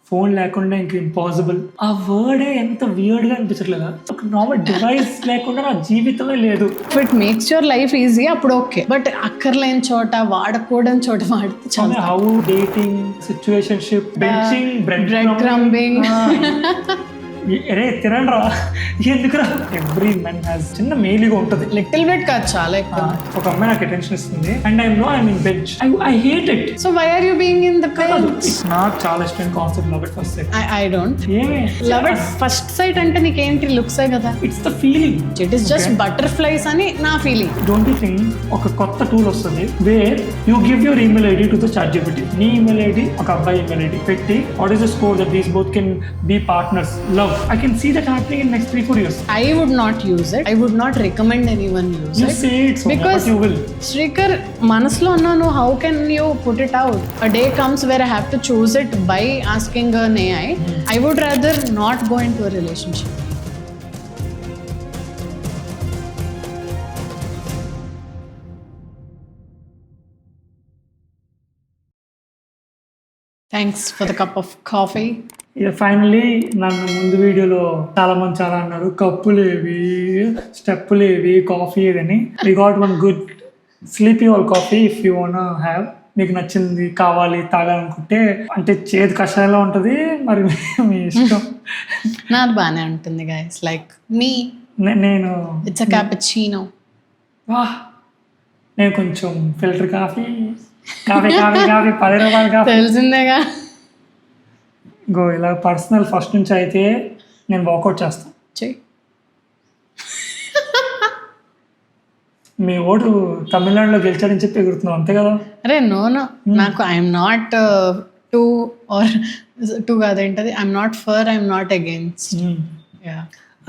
Phone లేకుండా ఇంక impossible. ఆ వర్డే ఎంత వియర్డ్ గా అనిపించట్లేదా? ఒక నార్మల్ డివైస్ లేకుండా నా జీవితమే లేదు. But makes your life easy, అప్పుడు ఓకే. బట్ అక్కర్లేని చోట, వాడకూడని చోట వాడితే చాలా. How dating, situationship, benching, bread crumbing. అరే తినండి రా, ఎందుకురా? ఎవ్రీ మెన్ హ్యాస్ చిన్న మేలీగా ఉంటుంది. లిటిల్ బిట్ కాదు, చాలా ఎక్కువ. ఒక అమ్మాయి నాకు అటెన్షన్ ఇస్తుంది and I know I mean bench. I hate it. So why are you being in the bench? నాకు చాలా ఇష్టం concept love at first sight. I don't. ఏమే లవ్ ఎట్ ఫస్ట్ సైట్ అంటే నీకేంటి? లుక్సే కదా. It's the feeling. It is just butterflies అని నా ఫీలింగ్. డోంట్ యూ థింక్ ఒక కొత్త టూల్ వస్తుంది where you give your email ID to the ChatGPT. నీ ఈమెయిల్ ఐడి ఒక అబ్బాయి ఈమెయిల్ ఐడి పెట్టి what is the score that these both can be partners love. I can see that happening in next 3-4 years. I would not use it. I would not recommend anyone use You it. say it so because but you will. Shrikar, manaslo no, how can you put it out? A day comes where I have to choose it by asking an AI. I would rather not go into a relationship. Thanks for the cup of coffee. Finally నన్ను ముందు వీడియోలో చాలా మంది చాలా అన్నారు కప్పులేవి, స్టెప్పులేవి, coffee ఏదని. We got one good sleepy all coffee if you want have. మీకు నచ్చింది కావాలి తాగాలనుకుంటే, అంటే చేదు కషాయంలో ఉంటుంది, మరి మీ ఇష్టం. నాది బాగానే ఉంటుంది గైస్, లైక్ మీ. నేను ఇట్స్ అ క్యాపుచినో. వాహ్, నేను కొంచెం filter coffee coffee coffee coffee 10 రూపాయలు కాఫీ తెలిసిందేగా. గో ఇలా పర్సనల్ ఫస్ట్ నుంచి అయితే నేను వాకౌట్ చేస్తాను. చెయ్యి. మీ ఓటు తమిళనాడులో గెలిచాడని చెప్పి ఎగురుతున్నావు అంతే కదా? అరే నో నాకు I'm not too or too కాదేంటది, I'm not for, I'm not against.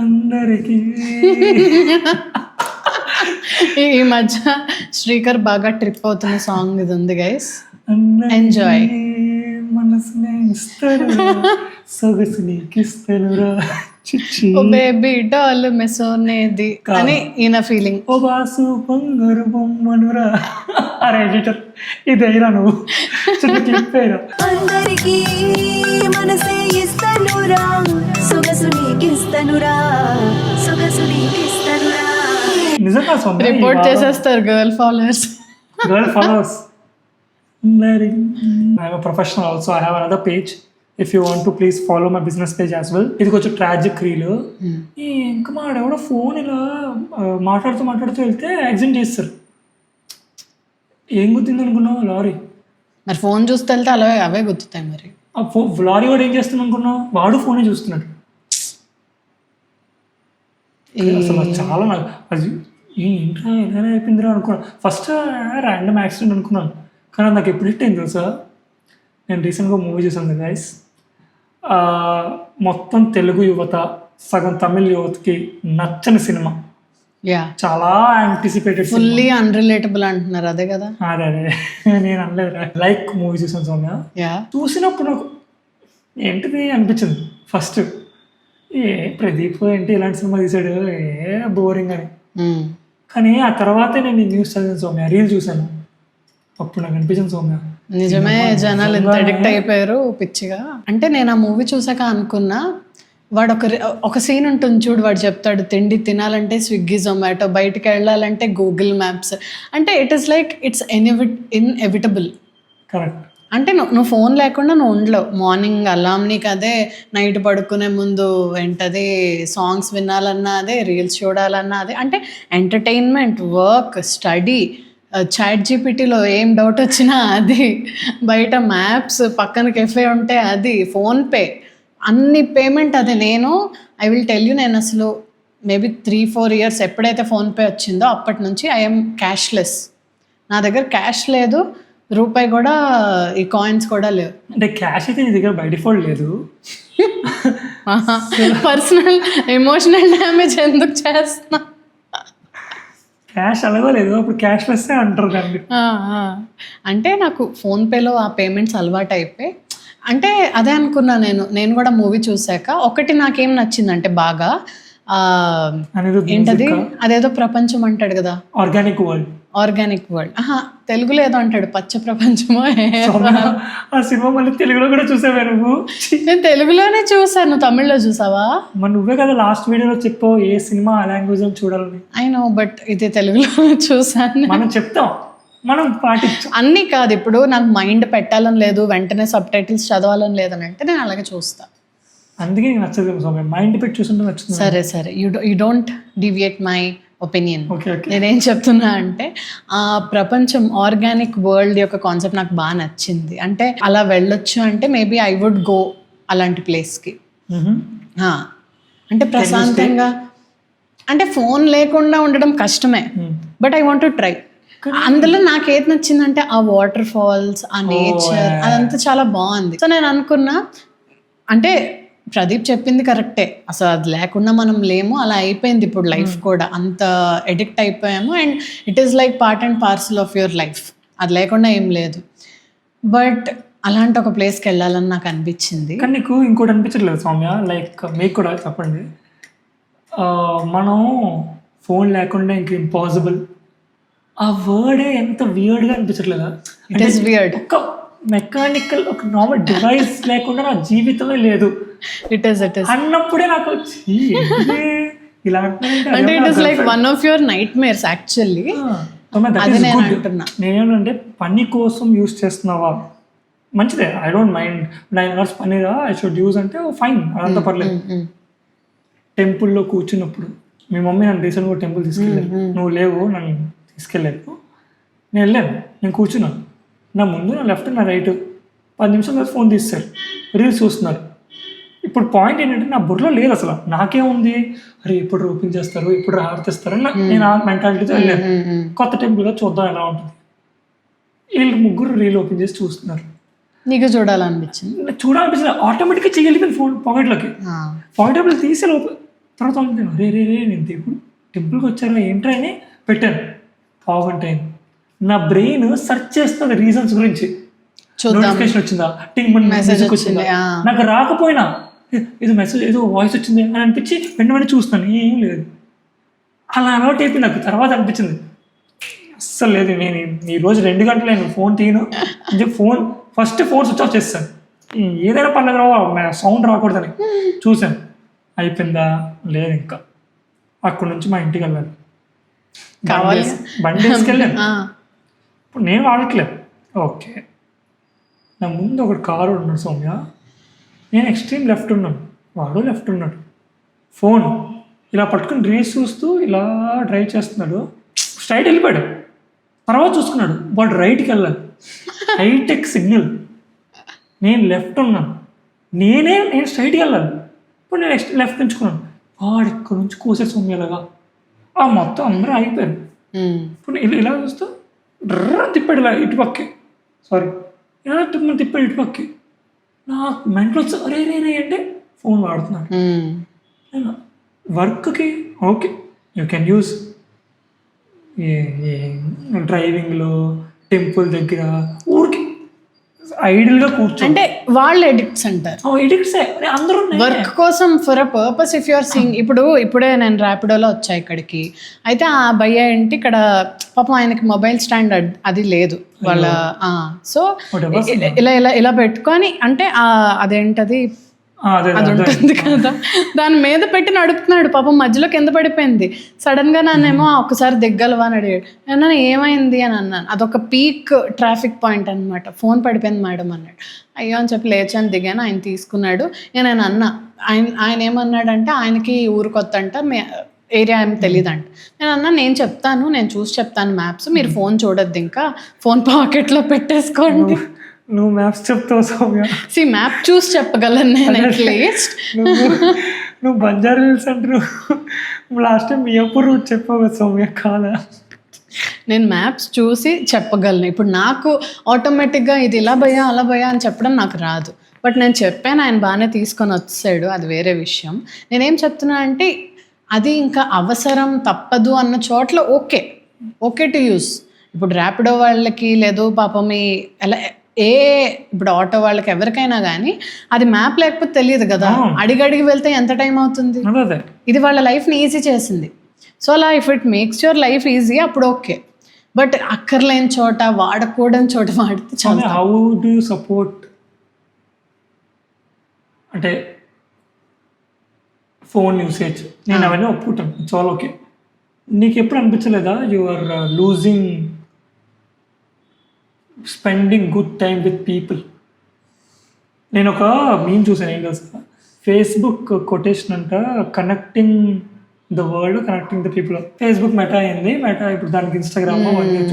అందరికి ఈ మధ్య శ్రీకర్ బాగా ట్రిప్ అవుతున్న సాంగ్ ఇది ఉంది గైస్, ఎంజాయ్. మనసునే ఇస్తాడు, సొగసు నీకు ఇస్తానురా చిచ్చి, ఓ బేబీ డాల్ మెసోనేది అని ఈయన ఫీలింగ్. ఓ బాసు బంగారు బొమ్మనురా. అరే ఎడిటర్ ఇదేరా నువ్వు చిన్న క్లిప్ అయినా. అందరికీ మనసే ఇస్తానురా, సొగసు నీకు ఇస్తానురా, సొగసు నీకు ఇస్తానురా. నిజంగా రిపోర్ట్ చేసేస్తారు girl followers. Girl follows. I'm a professional also. I have another page. If you want to please follow my business page as well. ఇది కొంచెం ట్రాజిక్ రీల్. ఇంకా మా ఎవడో ఫోన్ ఇలా మాట్లాడుతూ వెళ్తే యాక్సిడెంట్ చేస్తారు. ఏం గుర్తుంది అనుకున్నావు? లారీ. మరి ఫోన్ చూస్తే వెళ్తే అలా అవే గుర్తుతాయి. మరి ఆ లారీ వాడు ఏం చేస్తున్నాడు అనుకున్నావు? వాడు ఫోనే చూస్తున్నాడు. అసలు చాలా నాకు అది ఏంట్రా ఏదైనా అయిపోయిందిరా అనుకున్నాను. ఫస్ట్ ర్యాండమ్ యాక్సిడెంట్ అనుకున్నాను, కానీ నాకు ఎప్పుడు హిట్ అయింది తెలుసా? నేను రీసెంట్గా మూవీ చూసాను గైస్. మొత్తం తెలుగు యువత, సగం తమిళ యువతకి నచ్చని సినిమా. చాలా యాంటిసిపేటెడ్, ఫుల్లీ అన్రిలేటబుల్ అంటున్నారు, అదే కదా? అదే నేను అనలేదు. లైక్ మూవీ చూసాను సౌమ్య. చూసినప్పుడు నాకు ఏంటిది అనిపించింది ఫస్ట్. ప్రదీప్ ఏంటి ఇలాంటి సినిమా తీసాడు, బోరింగ్ అని. కానీ ఆ తర్వాతే నేను న్యూస్ చదివాను సౌమ్య, రీల్ చూసాను, అప్పుడు నాకు అనిపించింది సౌమ్య నిజమే జనాలు ఎంత అడిక్ట్ అయిపోయారు పిచ్చిగా. అంటే నేను ఆ మూవీ చూసాక అనుకున్నా, వాడు ఒక సీన్ ఉంటుంది చూడు, వాడు చెప్తాడు తిండి తినాలంటే స్విగ్గీ జొమాటో, బయటికి వెళ్ళాలంటే గూగుల్ మ్యాప్స్. అంటే it is like it's inevitable. Correct. అంటే నువ్వు ఫోన్ లేకుండా నువ్వు ఉండలేవు. మార్నింగ్ అలాం నీకు అదే, నైట్ పడుకునే ముందు ఏంటది సాంగ్స్ వినాలన్నా అదే, రీల్స్ చూడాలన్నా అదే. అంటే ఎంటర్టైన్మెంట్, వర్క్, స్టడీ, ChatGPTలో ఏం డౌట్ వచ్చినా అది, బయట మ్యాప్స్, పక్కన కెఫే ఉంటే అది, ఫోన్పే, అన్ని పేమెంట్ అదే. ఐ విల్ టెల్ యూ, నేను అసలు మేబీ 3-4 years ఎప్పుడైతే ఫోన్పే వచ్చిందో అప్పటి నుంచి ఐఎమ్ క్యాష్లెస్. నా దగ్గర క్యాష్ లేదు, రూపాయి కూడా, ఈ కాయిన్స్ కూడా లేవు. అంటే క్యాష్ అయితే నీ దగ్గర బై డిఫాల్ట్ లేదు. పర్సనల్ ఎమోషనల్ డ్యామేజ్ ఎందుకు చేస్తున్నా? క్యాష్ అలాగో లేదు, అప్పుడు క్యాష్ లెస్ అంటారు దాన్ని. అంటే నాకు ఫోన్పేలో ఆ పేమెంట్స్ అలవాటు అయిపోయి, అంటే అదే అనుకున్నా నేను కూడా మూవీ చూశాక. ఒకటి నాకేం నచ్చిందంటే బాగా, అనేది ఏంటది అదేదో ప్రపంచం అంటాడు కదా, ఆర్గానిక్ వరల్డ్. Organic world. తెలుగులో ఏదో అంటాడు, పచ్చ ప్రపంచమో. ఆ సినిమా మళ్ళీ తెలుగులో కూడా చూసావా నువ్వు? నేను తెలుగులోనే చూసాను, తమిళ్లో చూసావా? మరి నువ్వే కదా లాస్ట్ వీడియోలో చెప్పావు ఏ సినిమా ఆ లాంగ్వేజ్ లో చూడాలని. ఐ నో, బట్ ఇది తెలుగులో చూసాను. మనం చెప్తాం, మనం పాటించాం. అన్నీ కాదు, ఇప్పుడు నాకు మైండ్ పెట్టాలని లేదు, వెంటనే సబ్ టైటిల్స్ చదవాలని లేదని అంటే నేను అలాగే చూస్తా. అందుకే నీకు నచ్చదు సౌమ్య, మైండ్ పెట్టి చూస్తుంటే నచ్చుతుంది. సరే సరే, you don't deviate my opinion. Okay. నేనేం చెప్తున్నా అంటే ఆ ప్రపంచం ఆర్గానిక్ వరల్డ్ యొక్క కాన్సెప్ట్ నాకు బాగా నచ్చింది. అంటే అలా వెళ్ళొచ్చు అంటే మేబీ ఐ వుడ్ గో అలాంటి ప్లేస్కి. అంటే ప్రశాంతంగా, అంటే ఫోన్ లేకుండా ఉండడం కష్టమే, but I want to try. అందులో నాకు ఏది నచ్చిందంటే ఆ వాటర్ ఫాల్స్, ఆ నేచర్, అదంతా చాలా బాగుంది. సో నేను అనుకున్నా, అంటే ప్రదీప్ చెప్పింది కరెక్టే, అసలు అది లేకుండా మనం లేము, అలా అయిపోయింది ఇప్పుడు లైఫ్ కూడా, అంత ఎడిక్ట్ అయిపోయాము. And it is like part and parcel of your life, అది లేకుండా ఏం లేదు. బట్ అలాంటి ఒక ప్లేస్కి వెళ్ళాలని నాకు అనిపించింది. కానీ నీకు ఇంకోటి అనిపించట్లేదు సౌమ్య, లైక్ మీకు కూడా చెప్పండి, మనం ఫోన్ లేకుండా ఇంక ఇంపాసిబుల్, ఆ వర్డే ఎంత వియర్డ్గా అనిపించట్లేదా? It is weird. ఒక మెకానికల్, ఒక నార్మల్ డివైస్ లేకుండా నా జీవితమే లేదు ఇట్ ఈస్ అన్నప్పుడే నాకు ఇలా అంటే it is like one of your night mares actually. నేనేంటంటే పని కోసం యూస్ చేస్తున్నావా, మంచిదే, ఐ డోంట్ మైండ్ 9 hours పనిగా ఐ షుడ్ యూజ్ అంటే ఫైన్, అదంతా పర్లేదు. టెంపుల్లో కూర్చున్నప్పుడు మీ మమ్మీ నన్ను రీసెంట్గా టెంపుల్ తీసుకెళ్ళాను, నువ్వు లేవు, నన్ను తీసుకెళ్ళలేదు, నేను వెళ్ళాను, నేను కూర్చున్నాను, నా ముందు నా లెఫ్ట్ నా రైట్ 10 నిమిషాల తర్వాత ఫోన్ తీస్తారు, రీల్స్ చూస్తున్నారు. ఇప్పుడు పాయింట్ ఏంటంటే నా బుర్రలో లేదు అసలు, నాకేముంది, అరే ఎప్పుడు ఓపెన్ చేస్తారు, ఎప్పుడు ఆర్తిస్తారు అని నేను ఆ మెంటాలిటీతో వెళ్ళాను. కొత్త టెంపుల్గా చూద్దాం ఎలా ఉంటుంది, వీళ్ళు ముగ్గురు రీల్ ఓపెన్ చేసి చూస్తున్నారు, నీకు చూడాలనిపించింది, ఆటోమేటిక్గా చేయగలిగిపోయింది ఫోన్ పాకెట్లోకి, పాకెట్లో తీసి తర్వాత రే రే రే నేను ఇప్పుడు టెంపుల్కి వచ్చారా ఏంట్రా అని పెట్టాను. పావుగంట అయింది, నా బ్రెయిన్ సెర్చ్ చేస్తుంది రీజన్స్ గురించి, నోటిఫికేషన్ వచ్చిందా, టింగ్ మెసేజ్ వచ్చిందా, నాకు రాకపోయినా ఏదో మెసేజ్ ఏదో వాయిస్ వచ్చింది అని అనిపించి వెంటనే చూస్తాను, ఏం లేదు. అలా అలవాటు అయిపోయి నాకు తర్వాత అనిపించింది అస్సలు లేదు, నేను ఈరోజు 2 గంటలు నేను ఫోన్ తీయను అని చెప్పి ఫోన్ స్విచ్ ఆఫ్ చేస్తాను, ఏదైనా పర్లేదు సౌండ్ రాకూడదని చూశాను. అయిపోయిందా, లేదు, ఇంకా అక్కడి నుంచి మా ఇంటికి వెళ్ళాలి, బండి తీసుకెళ్ళాను. ఇప్పుడు నేను వాడట్లేదు, ఓకే, నా ముందు ఒక కారు ఉన్నాడు సౌమ్య, నేను ఎక్స్ట్రీమ్ లెఫ్ట్ ఉన్నాను, వాడు లెఫ్ట్ ఉన్నాడు, ఫోన్ ఇలా పట్టుకుని రీల్స్ చూస్తూ ఇలా డ్రైవ్ చేస్తున్నాడు, స్ట్రైట్ వెళ్ళిపోయాడు, తర్వాత చూసుకున్నాడు వాడు రైట్కి వెళ్ళాలి, హైటెక్ సిగ్నల్, నేను లెఫ్ట్ ఉన్నాను, నేను స్ట్రైట్కి వెళ్ళాలి, ఇప్పుడు నేను లెఫ్ట్ ఎంచుకున్నాను, వాడు ఇక్కడ నుంచి కోసే సౌమ్యలాగా ఆ మొత్తం అందరూ ఆగిపోయారు. ఇప్పుడు ఇలా చూస్తూ డ్ర తిప్పాడు ఇలా ఇటుపక్కి, సారీ ఇలా తిప్పాడు ఇటుపక్కి, నాకు మెంటల్ వచ్చి అరే రే అంటే ఫోన్ వాడుతున్నాడు. వర్క్కి ఓకే యూ కెన్ యూస్, డ్రైవింగ్లో టెంపుల్ దగ్గర ఊరికి ఐడియల్గా కూర్చో, అంటే వాళ్ళు ఎడిక్ట్స్ అంటారు, ఎడిక్ట్సే అందరూ వర్క్ కోసం for a purpose. If you're seeing, ఇప్పుడే నేను ర్యాపిడోలో వచ్చా ఇక్కడికి, అయితే ఆ భయ్య ఏంటి ఇక్కడ పాపం ఆయనకి మొబైల్ స్టాండ్ అది లేదు వాళ్ళ, సో ఇలా ఇలా ఇలా పెట్టుకొని, అంటే అదేంటది అది ఉంటుంది కదా, దాని మీద పెట్టి నడుపుతున్నాడు, పాపం మధ్యలో కింద పడిపోయింది. సడన్గా నన్నేమో ఒక్కసారి దిగ్గలవా అని అడిగాడు, నేను ఏమైంది అని అన్నాను, అదొక పీక్ ట్రాఫిక్ పాయింట్ అనమాట, ఫోన్ పడిపోయింది మేడం అన్నాడు. అయ్యో అని చెప్పి లేచాను, దిగాను, ఆయన తీసుకున్నాడు. నేను అన్నా, ఆయన ఏమన్నాడంటే ఆయనకి ఊరు కొత్త అంట, ఏరియా ఏమి తెలియదంట. నేను అన్నా నేను చెప్తాను, నేను చూసి చెప్తాను మ్యాప్స్, మీరు ఫోన్ చూడొద్దు, ఇంకా ఫోన్ పాకెట్లో పెట్టేసుకోండి. నువ్వు మ్యాప్స్ చెప్తావు సౌమ్య, మ్యాప్ చూసి చెప్పగలను నేను అట్లీస్ట్. నువ్వు బంజారా హిల్స్ అంటారు, లాస్ట్ టైం మియాపూర్ రూట్ చెప్పావు కదా సౌమ్య, కాదా? నేను మ్యాప్స్ చూసి చెప్పగలను. ఇప్పుడు నాకు ఆటోమేటిక్గా ఇది ఇలా భయా అలా భయా అని చెప్పడం నాకు రాదు, బట్ నేను చెప్పాను, ఆయన బాగానే తీసుకొని వచ్చాడు, అది వేరే విషయం. నేనేం చెప్తున్నా అంటే అది ఇంకా అవసరం తప్పదు అన్న చోట్ల ఓకే టు యూస్. ఇప్పుడు ర్యాపిడో వాళ్ళకి లేదు పాపం ఎలా ఇప్పుడు ఆటో వాళ్ళకి ఎవరికైనా కానీ అది మ్యాప్ లేకపోతే తెలియదు కదా, అడిగి వెళ్తే ఎంత టైం అవుతుంది. ఇది వాళ్ళ లైఫ్ని ఈజీ చేసింది. సో అలా if it makes your life easy అప్పుడు ఓకే, బట్ అక్కర్లేని చోట వాడకూడని చోట వాడితే చాలా. హౌ డూ యూ సపోర్ట్ అంటే ఫోన్ యూసేజ్? నేను అవన్నీ ఒప్పుకుంటాను, చాలా ఓకే. నీకు ఎప్పుడు అనిపించలేదా you are losing spending good time with people? నేను ఒక మీమ్ చూసాను, ఏం తెలుసా, ఫేస్బుక్ కొటేషన్ అంట, connecting the world connecting the people. Facebook Meta అయింది, మెటా ఇప్పుడు దానికి ఇన్స్టాగ్రామ్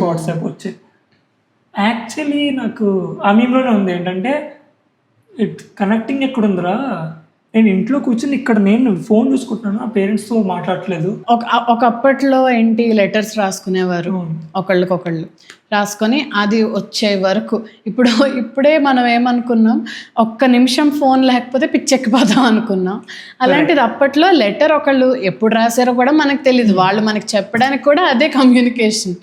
వాట్సాప్ వచ్చాయి. యాక్చువల్లీ నాకు ఆ మీమ్లోనే ఉంది ఏంటంటే, ఇట్ కనెక్టింగ్ ఎక్కడుందిరా, నేను ఇంట్లో కూర్చొని ఇక్కడ నేను ఫోన్ చూసుకుంటున్నాను, ఆ పేరెంట్స్తో మాట్లాడట్లేదు. ఒకప్పట్లో ఏంటి లెటర్స్ రాసుకునేవారు ఒకళ్ళకొకళ్ళు రాసుకొని అది వచ్చే వరకు. ఇప్పుడే మనం ఏమనుకున్నాం, ఒక్క నిమిషం ఫోన్ లేకపోతే పిచ్చెక్కిపోదాం అనుకున్నాం. అలాంటిది అప్పట్లో లెటర్ ఒకళ్ళు ఎప్పుడు రాశారో కూడా మనకు తెలియదు, వాళ్ళు మనకి చెప్పడానికి కూడా అదే కమ్యూనికేషన్.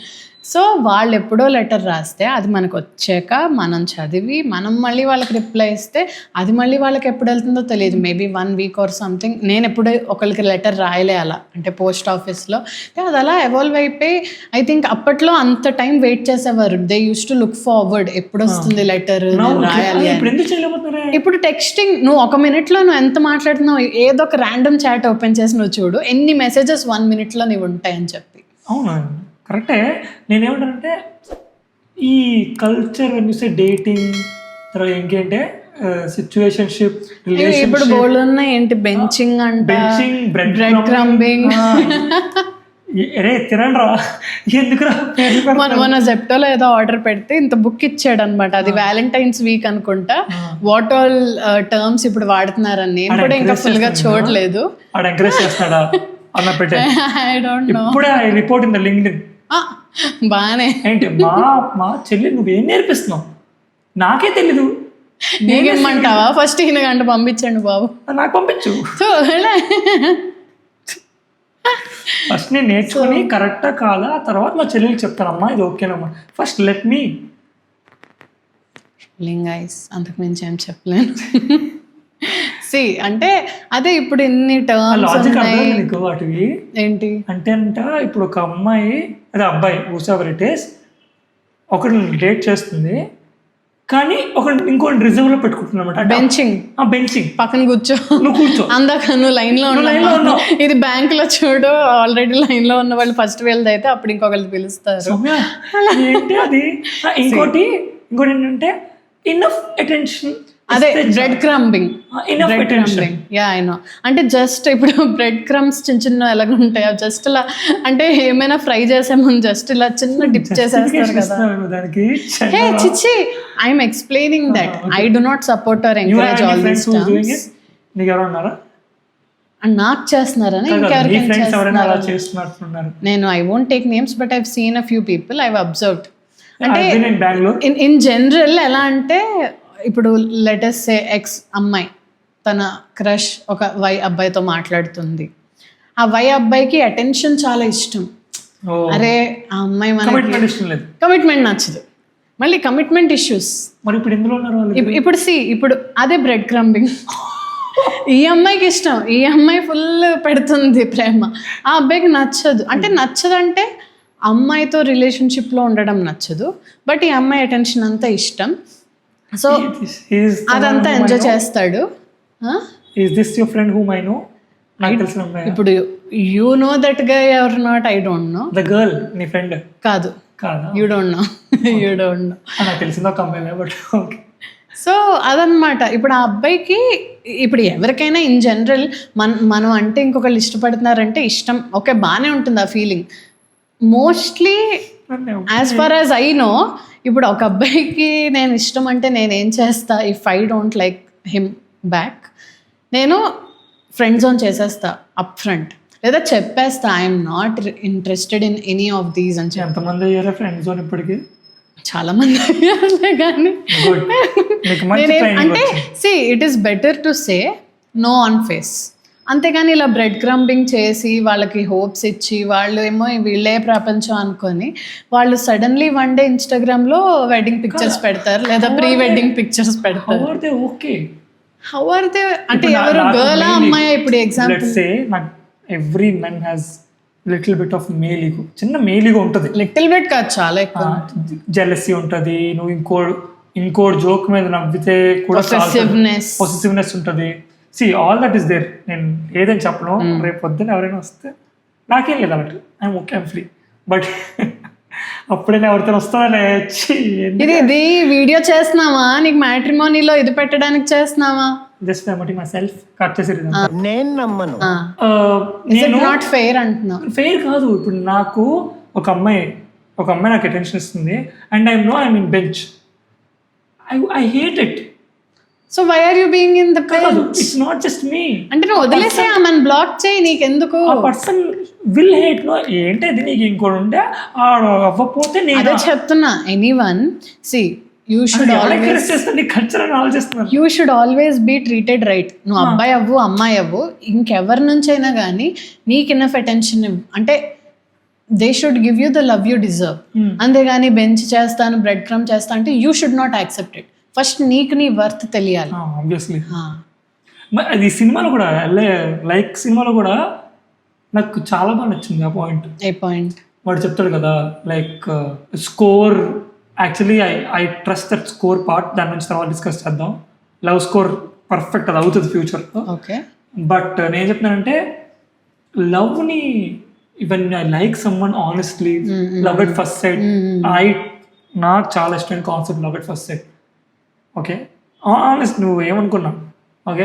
సో వాళ్ళు ఎప్పుడో లెటర్ రాస్తే అది మనకు వచ్చాక మనం చదివి మనం మళ్ళీ వాళ్ళకి రిప్లై ఇస్తే అది మళ్ళీ వాళ్ళకి ఎప్పుడు వెళ్తుందో తెలియదు, మేబీ 1 వీక్ ఆర్ సంథింగ్. నేను ఎప్పుడూ ఒకరికి లెటర్ రాయలే అలా, అంటే పోస్ట్ ఆఫీస్లో. అది అలా ఎవాల్వ్ అయిపోయి ఐ థింక్ అప్పట్లో అంత టైం వెయిట్ చేసేవారు. They use to look forward, ఎప్పుడు వస్తుంది లెటర్ రాయాలి అని. ఇప్పుడు టెక్స్టింగ్, నువ్వు 1 minute నువ్వు ఎంత మాట్లాడుతున్నావు, ఏదో ఒక ర్యాండమ్ చాట్ ఓపెన్ చేసి నువ్వు చూడు, ఎన్ని మెసేజెస్ 1 minute నీవు ఉంటాయని చెప్పి. అవునా, కరెక్టే. నేనేమంటానంటే ఈ కల్చర్ చూస్తే డేటింగ్ తర్వాత ఇంకేంటే సిచ్యువేషన్షిప్, ఇప్పుడు బోల్డ్ ఉన్నాయి ఏంటి, బెంచింగ్ అంట, బ్రెడ్ క్రంబింగ్. అరే తినండ్రా, ఎందుకురా. మన జెప్టోలో ఏదో ఆర్డర్ పెడితే ఇంత బుక్ ఇచ్చాడు అనమాట, అది వ్యాలంటైన్స్ వీక్ అనుకుంటా, వాట్ ఆల్ టర్మ్స్ ఇప్పుడు వాడుతున్నారని. నేను కూడా ఇంకా ఫుల్ గా చూడలేదు. ఎంకరేజ్ చేస్తాడా అన్న పెట్టే, ఇప్పుడే రిపోర్ట్ ఇన్ ద లింక్డ్ఇన్. బానే ఏంటి మా చెల్లి నువ్వేం నేర్పిస్తున్నావు నాకే తెలీదు. నీకేమంటావా, ఫస్ట్ ఈయన గంట పంపించండి బాబు, నాకు పంపించు. ఫస్ట్ నేను నేర్చుకుని కరెక్టా కాదా, తర్వాత మా చెల్లెలికి చెప్తానమ్మా ఇది ఓకేనమ్మా, ఫస్ట్ లెట్ మీ లింగైస్. అంతకు మించి ఏం చెప్పలేను. అంటే అదే ఇప్పుడు ఇన్ని టర్మ్స్ వాటివి ఏంటి అంటే అంట, ఇప్పుడు ఒక అమ్మాయి అదే అబ్బాయి ఊసావర్ ఇట్ ఈస్ ఒకటి డేట్ చేస్తుంది, కానీ ఇంకోటి రిజర్వ్ లో పెట్టుకుంటున్నమాట. బెంచింగ్ పక్కన కూర్చో, నువ్వు కూర్చో, అందాక నువ్వు లైన్ లో ఉన్నావు. ఇది బ్యాంక్ లో చూడు, ఆల్రెడీ లైన్ లో ఉన్న వాళ్ళు ఫస్ట్ వెళ్ళది అయితే అప్పుడు ఇంకొకళ్ళు పిలుస్తారు. ఏంటి అది. ఇంకోటి ఏంటంటే ఇన్నఫ్ అటెన్షన్, అదే bread crumbing. Yeah I know. అంటే జస్ట్ ఇప్పుడు బ్రెడ్ క్రమ్స్ చిన్న ఎలాగుంటాయి, జస్ట్ ఇలా అంటే ఏమైనా ఫ్రై చేసే ముందు జస్ట్ ఇలా చిన్న డిప్ చేసేస్తారు కదా. హే చిచ్చి, I'm explaining that I do not support or encourage all these terms. And నాకు చేస్తున్నారని ఇంకెవరికైనా నేను I won't take names, but I've seen a few people, I've observed. అంటే ఇన్ జనరల్ ఎలా అంటే, ఇప్పుడు లెటెస్ట్ సే ఎక్స్ అమ్మాయి తన క్రష్ ఒక వై అబ్బాయితో మాట్లాడుతుంది, ఆ వై అబ్బాయికి అటెన్షన్ చాలా ఇష్టం. అరే ఆ అమ్మాయి కమిట్మెంట్ నచ్చదు, మళ్ళీ కమిట్మెంట్ ఇష్యూస్. ఇప్పుడు ఇప్పుడు అదే బ్రెడ్ క్రంబింగ్. ఈ అమ్మాయికి ఇష్టం, ఈ అమ్మాయి ఫుల్ పెడుతుంది ప్రేమ, ఆ అబ్బాయికి నచ్చదు. అంటే నచ్చదంటే అమ్మాయితో రిలేషన్షిప్లో ఉండడం నచ్చదు, బట్ ఈ అమ్మాయి అటెన్షన్ అంతా ఇష్టం. సో అదంతా ఎంజాయ్ చేస్తాడు. ఇప్పుడు you know that guy or not, I don't know. The girl నీ ఫ్రెండ్ కాదు, యూ డోంట్ నో. నాకు తెలిసిందో కంపెనీ, బట్ ఓకే. సో అదనమాట. ఇప్పుడు ఆ అబ్బాయికి, ఇప్పుడు ఎవరికైనా ఇన్ జనరల్ మనం అంటే ఇంకొకళ్ళు ఇష్టపడుతున్నారంటే ఇష్టం, ఓకే బాగానే ఉంటుంది ఆ feeling. Mostly as far as I know, ఇప్పుడు ఒక అబ్బాయికి నేను ఇష్టం అంటే నేనేం చేస్తా, if I don't like him back, నేను ఫ్రెండ్ జోన్ చేసేస్తా అప్ ఫ్రంట్, లేదా చెప్పేస్తా I'm not interested in any of these అని. ఎంతమంది అయ్యారా ఫ్రెండ్ జోన్ ఇప్పటికి? చాలా మంది అయ్యారులే, కానీ అంటే see it is better to say no on face. అంతేగాని ఇలా బ్రెడ్ క్రంబింగ్ చేసి వాళ్ళకి హోప్స్ ఇచ్చి వాళ్ళు ఏమో వీళ్ళే ప్రపంచం అనుకొని వాళ్ళు సడన్లీ వన్ డే ఇన్స్టాగ్రామ్లో వెడ్డింగ్ పిక్చర్స్ పెడతారు లేదా ప్రీ వెడ్డింగ్ పిక్చర్స్ పెడతారు. ఓకే హౌ ఆర్ దే అంటే ఎవరు గర్ల్ అమ్మాయి ఇప్పుడు ఎగ్జాంపుల్ లెట్స్ సే నాకు every men has little bit of male ego, చిన్న మేల్ ఈగో ఉంటుంది. లిటిల్ బిట్ కాదు చాలా ఎక్కువ. జెలసీ ఉంటుంది, నువ్వు ఇంకో జోక్ మీద నవ్వితే కూడా పొసెసివ్నెస్ ఉంటుంది. See all that is there. నేను ఏదని చెప్పను, రేపు పొద్దున్న ఎవరైనా వస్తే నాకేం లేదు అన్నట్టు, I'm okay, I'm free. But అప్పుడైనా ఎవరితో వస్తుందా ఇది వీడియో చేస్తున్నావా, నీకు మ్యాట్రిమోనీలో ఇది పెట్టడానికి చేస్తున్నావా? Just promoting my self. Cut చేసి నేను నమ్మను. నాట్ ఫెయిర్ అంటున్నా. ఫెయిర్ కాదు. ఇప్పుడు నాకు ఒక అమ్మాయి నాకు అటెన్షన్ ఇస్తుంది and I know I'm in bench, I hate it. So why are you being in the bench? It's not just me. అంటే నువ్వు వదిలేసే ఆమెను బ్లాక్ చేయి, నీకెందుకు? ఆ పర్సన్ విల్ హేట్. నో ఏంటి అది, నీకు ఇంకోటి ఉంటే అవ్వకపోతే నేను అదే చెప్తున్నా. Anyone see you should always be treated right. నువ్వు అబ్బాయి అవ్వు అమ్మాయి అవ్వు ఇంకెవరి నుంచైనా కానీ నీకు ఇనఫ్ అటెన్షన్ అంటే they should give you the love you deserve. అంతేగాని బెంచ్ చేస్తాను బ్రెడ్ క్రమ్ చేస్తా అంటే you should not accept it. First నీకు నీ వర్త్ తెలియాలి. ఆబ్వియస్లీ అది సినిమాలో కూడా లైక్ సినిమాలో కూడా నాకు చాలా బాగా నచ్చింది ఆ పాయింట్. ఏ పాయింట్? వాడు చెప్తాడు కదా like score, actually I trust that score part, దాని నుంచి తర్వాత డిస్కస్ చేద్దాం. లవ్ స్కోర్ పర్ఫెక్ట్ అది అవుతుంది ఫ్యూచర్లో. ఓకే. బట్ నేను చెప్తున్నానంటే లవ్ని even I like someone honestly, love at first sight, నాకు చాలా ఇష్టమైన concept love at first sight. Okay honest, నువ్వు ఏమనుకున్నావు? ఓకే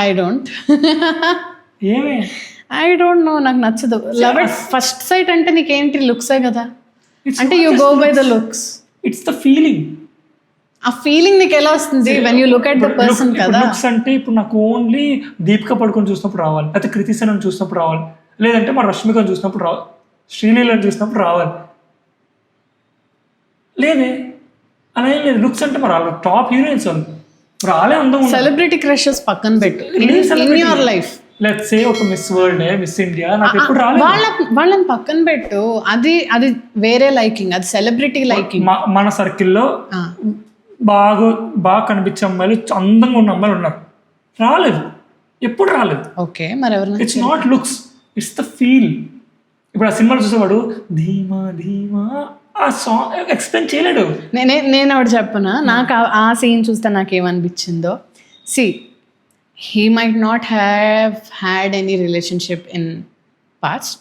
ఐ డోంట్ ఏమే ఐ డోంట్ నో, నాకు నచ్చదు. లవ్ ఎట్ ఫస్ట్ సైట్ అంటే నీకేంటి లుక్సే కదా, అంటే you go by the looks. It's the feeling. ఆ ఫీలింగ్ నీకు ఎలా వస్తుంది when you look at the person కదా? లుక్స్ అంటే ఇప్పుడు నాకు ఓన్లీ దీపిక పడుకొని చూసినప్పుడు రావాలి, లేకపోతే కృతి సేనన్ చూసినప్పుడు రావాలి, లేదంటే మా రష్మికని చూసినప్పుడు రావాలి, శ్రీలీలని చూసినప్పుడు రావాలి. లేదే అలా ఏం లేదు. లుక్స్ అంటే మరి వాళ్ళు టాప్ హీరోయిన్స్ వాళ్ళు రాలే అందం. సెలబ్రిటీ క్రషెస్ పక్కన పెట్టు in your life. Let's say ఒక మిస్ వరల్డ్, మిస్ ఇండియా నాకు ఎప్పుడు రాలేదు. వాళ్ళని పక్కన పెట్టు, అది వేరే లైకింగ్, అది సెలబ్రిటీ లైకింగ్. మన సర్కిల్లో బాగా కనిపించే అమ్మాయిలు, అందంగా ఉన్న అమ్మాయిలు ఉన్నారు, రాలేదు, ఎప్పుడు రాలేదు. ఓకే, మరి ఎవరు? It's not looks, it's the feel. ఇప్పుడు ఆ సినిమాలో చూసేవాడు ధీమా ధీమా ఆ సాంగ్ ఎక్స్ప్లెయిన్ చేయలేడు. నేను ఒకటి చెప్పనా, నాకు ఆ సీన్ చూస్తే నాకేమనిపించిందో. See he might not have had any relationship in past.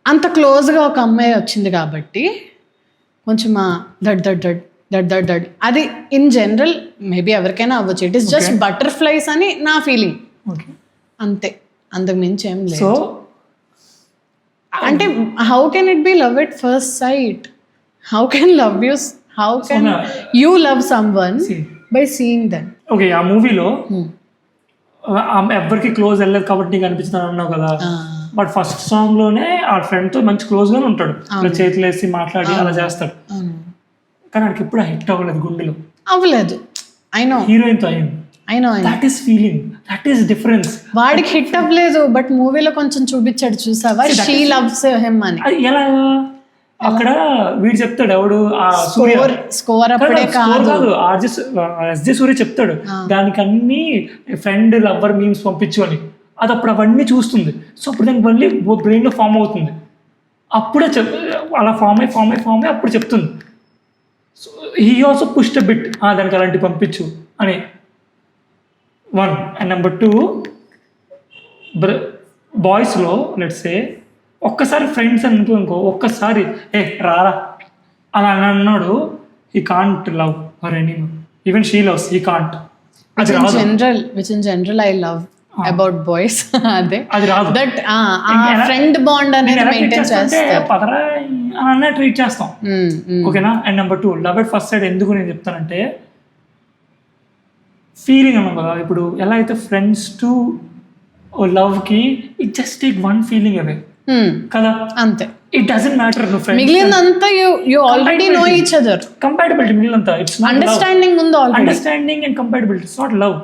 అంత క్లోజ్గా ఒక అమ్మాయి వచ్చింది కాబట్టి కొంచెం దడ్ అది ఇన్ జనరల్ మేబీ ఎవరికైనా అవ్వచ్చు. ఇట్ ఈస్ జస్ట్ బటర్ఫ్లైస్ అని నా ఫీలింగ్, అంతే, అంతకు మించి ఏం లేదు. అంటే how can it be love at first site? How can you love someone by seeing them? Okay, ఆ మూవీలో ఎవరికి క్లోజ్ వెళ్ళలేదు కాబట్టి నీకు అనిపిస్తుంది అన్నావు కదా. బట్ ఫస్ట్ సాంగ్ లోనే ఆ ఫ్రెండ్ తో మంచి క్లోజ్ గానే ఉంటాడు, చేతులు వేసి మాట్లాడి అలా చేస్తాడు. కానీ ఆయనకి ఎప్పుడు హిట్ అవ్వలేదు, గుండెలో అవ్వలేదు. హీరోయిన్ తో అయింది. That is feeling, that is difference. వాడికి హిట్ అవ్వలేదు బట్ మూవీలో కొంచెం చూపించాడు, చూసావా? షీ లవ్స్ హిమ్ అని. ఎలా అక్కడ వీడు చెప్తాడు, ఎవడు స్కోర్ అప్పుడే కాదు, ఎస్జే సూర్య చెప్తాడు దానికి అన్ని ఫ్రెండ్ లవ్వర్ మీమ్స్ పంపించు అని. అది అప్పుడు అవన్నీ చూస్తుంది. సో అప్పుడు దానికి మళ్ళీ బ్రెయిన్ లో ఫామ్ అవుతుంది. అప్పుడే అలా ఫామ్ అయ్యి అప్పుడు చెప్తుంది. So he also pushed bit, దానికి అలాంటి పంపించు అని. 1 and number 2, బాయ్స్లో లెట్స్ సే ఒక్కసారి ఫ్రెండ్స్ అనుకో, ఒక్కసారి రారా అలా అన్నాడు, he can't love her anyone, even she loves, he can't. Which in general I love about boys అదే, అది రాదు. దట్ ఫ్రెండ్ బాండ్ అనేది మెయింటైన్ చేస్తే పదరా అన్న ట్రీట్ చేస్తాం, ఓకేనా? And number 2, love at first side ఎందుకు నేను చెప్తానంటే ఫీలింగ్ అన్నాం కదా. ఇప్పుడు ఎలా అయితే ఫ్రెండ్స్ టు లవ్కి it just take 1 feeling away. కదా, అంతే. It doesn't matter. నువ్వు ఫ్రెండ్స్ మిగిలినంతా you already know each other. Compatibility మిగిలినంతా ఇట్స్ నాట్ అండర్స్టాండింగ్ ఉంది already. Understanding and compatibility it's not love.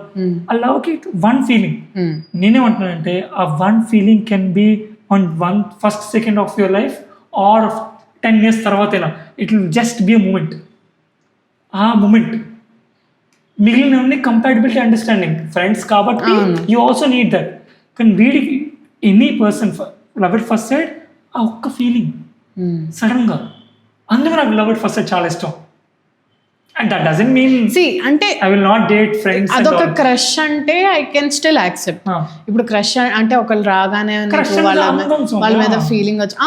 ఆ లవ్ కి వన్ ఫీలింగ్. నేనేమంటున్నానంటే ఆ one feeling can be on one first second of your life or 10 years తర్వాతైనా it will just be a moment. ఆ moment మిగిలినవన్నీ compatibility, understanding, friends కాబట్టి you also need that. కానీ వీడికి any person love at first side ఆ ఒక్క feeling sudden గా. అందుకు నాకు లవ్ ఎట్ ఫస్ట్ సైడ్ చాలా ఇష్టం. అండ్ దట్ డజంట్ మీన్ అంటే I will not date friends. అదొక క్రష్ అంటే ఐ కెన్ స్టిల్ యాక్సెప్ట్. ఇప్పుడు క్రష్ అంటే ఒకళ్ళు రాగానే వాళ్ళ మీద ఫీలింగ్ వచ్చి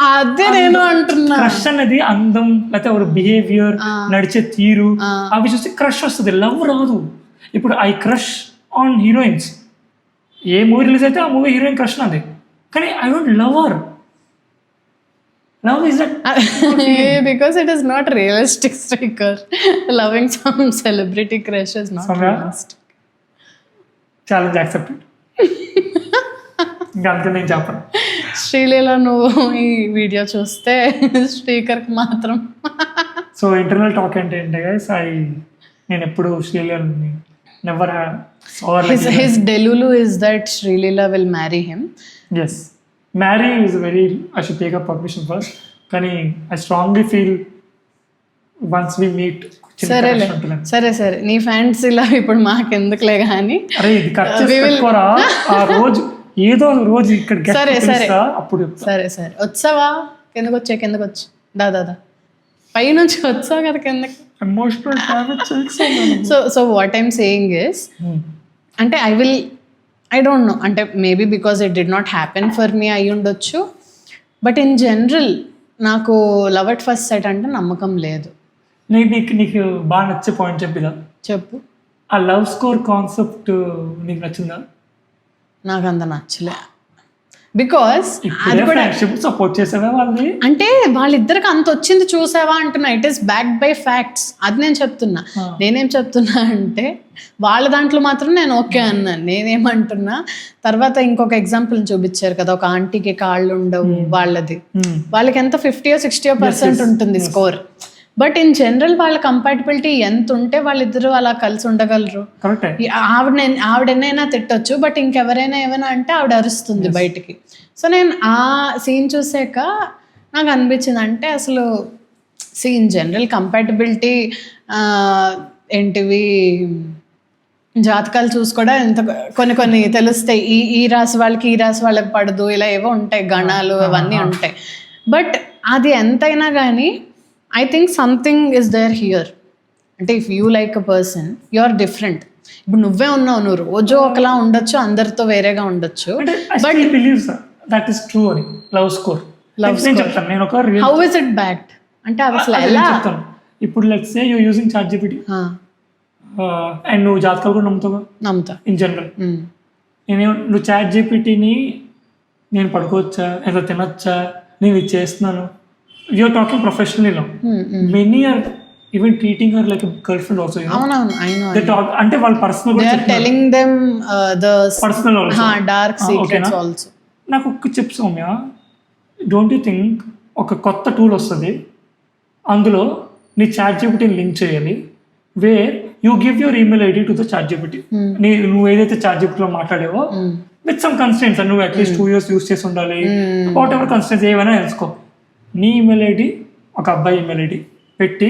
అదే నేను అంటున్నా. క్రష్ అనేది అందం, లేకపోతే ఒక బిహేవియర్, నడిచే తీరు, అవి చూస్తే క్రష్ వస్తుంది, లవ్ రాదు. ఇప్పుడు I crush on heroines. A movie release అయితే ఆ మూవీ హీరోయిన్ క్రష్ నాది, కానీ I don't love her. Love is that because it is not realistic, Striker. Loving some celebrity crush is not realistic. Challenge accepted. ఇంకా అంతే నేను చెప్పను. శ్రీలీల నువ్వు ఈ వీడియో చూస్తే స్పీకర్కి మాత్రం. సో ఇంటర్నల్ టాక్ అంటే గైస్, నేను ఎప్పుడు శ్రీలీలని never saw his delulu is that Srilila will marry him. Yes. Marry is very, I should take a permission first. కానీ I strongly feel once we meet. సరే నీ fans ఇలా ఇప్పుడు మాకెందుకులే కానీ. అరే ఇది కట్ చేసుకోరా, ఆ రోజు ఏదో రోజు ఇక్కడ అప్పుడు. సరే వచ్చావా? కిందకు వచ్చి దాదా పైనుంచి వచ్చావు కదా కిందకి. Emotional so what I'm saying is, అంటే I don't know, అంటే maybe because it did not happen for me అయి ఉండొచ్చు. బట్ ఇన్ జనరల్ నాకు లవ్ ఎట్ ఫస్ట్ సైట్ అంటే నమ్మకం లేదు. నీకు బాగా నచ్చే పాయింట్ చెప్పు. ఆ లవ్ స్కోర్ కాన్సెప్ట్ నీకు నచ్చిందా? నాకు అంత నచ్చలే. బికాస్ అది కూడా సపోర్ట్ చేసావా వాళ్ళని? అంటే వాళ్ళిద్దరికి అంత వచ్చింది చూసావా అంటున్నా. It is backed by facts. అది నేను చెప్తున్నా. నేనేం చెప్తున్నా అంటే వాళ్ళ దాంట్లో మాత్రం నేను ఓకే అన్నాను. నేనేమంటున్నా, తర్వాత ఇంకొక ఎగ్జాంపుల్ చూపించారు కదా, ఒక ఆంటీకి కాళ్ళు ఉండవు వాళ్ళది. వాళ్ళకి ఎంత 50 or 60% ఉంటుంది స్కోర్. బట్ ఇన్ జనరల్ వాళ్ళ కంపాటబిలిటీ ఎంత ఉంటే వాళ్ళిద్దరు అలా కలిసి ఉండగలరు. ఆవిడ ఎన్నైనా తిట్టొచ్చు, బట్ ఇంకెవరైనా ఏమైనా అంటే ఆవిడ అరుస్తుంది బయటికి. సో నేను ఆ సీన్ చూసాక నాకు అనిపించింది, అంటే అసలు ఇన్ జనరల్ కంపాటబిలిటీ ఏంటివి జాతకాలు చూసి కూడా ఎంత కొన్ని తెలుస్తాయి. ఈ రాశి వాళ్ళకి ఈ రాశి వాళ్ళకి పడదు, ఇలా ఏవో ఉంటాయి, గణాలు అవన్నీ ఉంటాయి. బట్ అది ఎంతైనా కానీ I think something is there here. అంటే if you like a person you are different. ఇప్పుడు నువ్వే ఉన్నావు, నువ్వు రోజు ఒకలా ఉండొచ్చు, అందరితో వేరేగా ఉండొచ్చు. బట్ దట్ ఈస్ ట్రూ అని లవ్ స్కోర్. చెప్తాను నేను ఒక హౌ ఇస్ ఇట్ బ్యాక్డ్ అంటే అసలు ఎలా చెప్తాను. ఇప్పుడు let's say you using ChatGPT and నువ్వు జాతకాలు కూడా నమ్ముతా ఇన్ జనరల్. నువ్వు ChatGPTని నేను పడుకోవచ్చా, ఏదో తినొచ్చా, నేను ఇది చేస్తున్నాను, you're talking professionally now. Many are even treating her like a girlfriend also, you know. I know. They talk ante వాళ్ళ పర్సనల్ కూడా they are telling them the personal also dark secrets also. నాకు ఒక chip Soumya, don't you think ఒక కొత్త tool వస్తుంది, అందులో నీ ChatGPTని link చేయాలి, wear you give your email ID to the ChatGPT. నువ్వు ఏదైతే ChatGPTలో మాట్లాడావో విత్ సమ్ కన్స్టెంట్స్, నువ్వు అట్లీస్ట్ 2 years యూస్ చేసి ఉండాలి, వాట్ ఎవర్ కన్స్టెంట్స్ ఏమైనా తెలుసుకో. నీ ఈమెయిల్ ఐడి ఒక అబ్బాయి ఈమెయిల్ ఐడి పెట్టి,